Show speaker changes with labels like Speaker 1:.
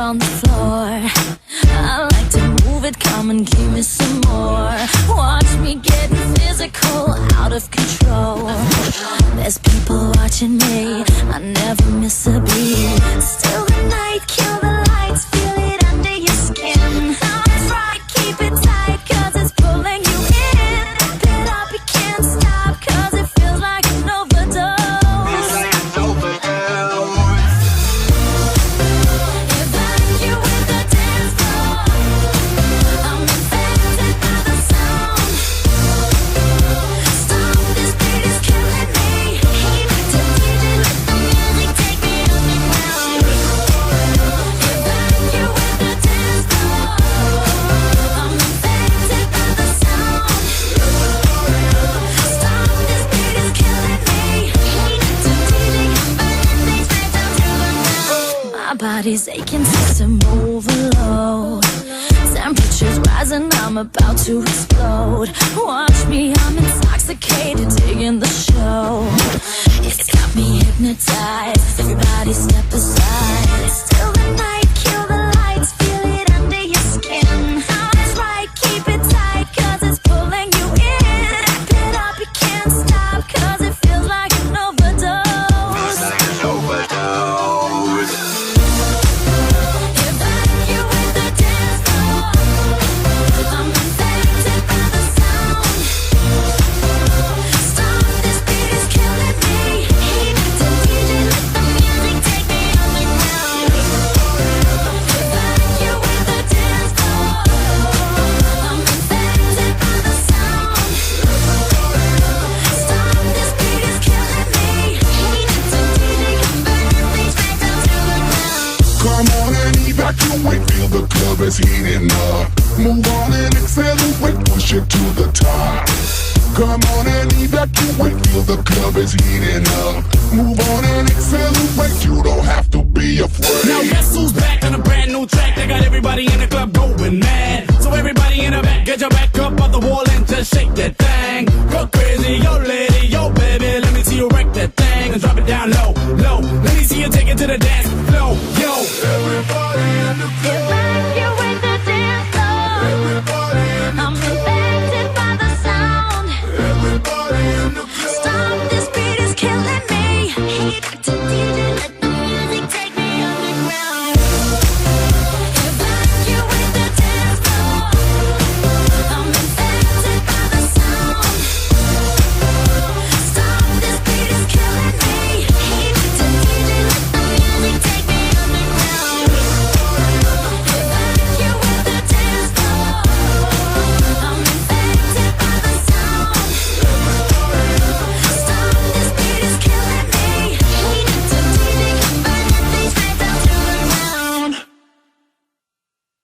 Speaker 1: on the floor. I like to move it, come and give me some more. Watch me getting physical, out of control. There's people watching me, I never miss a beat. Still the night, kill the lights, feel it under your skin. That's right, keep it tight, cause it's pulling you in. Wrap it up, you can't stop, cause it feels like an overdose. Evacute the dance floor. I'm infected by the sound. Stop, this beat is killing me. Heat to DJ, let the music take me underground. Evacute the dance floor. I'm infected by the sound. Stop, this beat is killing me. Heat to DJ, I'm burning things right down to the ground. My body's aching, system overload. Temperature's rising, I'm about to explode. Watch me, I'm intoxicated, digging the show. It's got me hypnotized, everybody step aside. It's still the night, kill the lights, feel it under your skin. That's right, keep it tight, cause it's pulling you in. Wrap it up, you can't stop, cause it feels like an overdose. Evacute the dance floor. I'm infected by the sound. Stop, this beat is killing me. Heat to DJ, let the music take me underground. Evacute the dance floor. I'm infected by the sound. Stop, this beat is killing me. Heat to DJ, I'm burning things right down to the ground.
Speaker 2: Come on and evacuate, feel the club is heating up. Move on and accelerate, push it to the top. Come on and evacuate, feel the club is heating up. Move on and accelerate, you don't have to be afraid.
Speaker 3: Now guess who's back on a brand new track? They got everybody in the club going mad. So everybody in the back, get your back up on the wall and just shake that thing.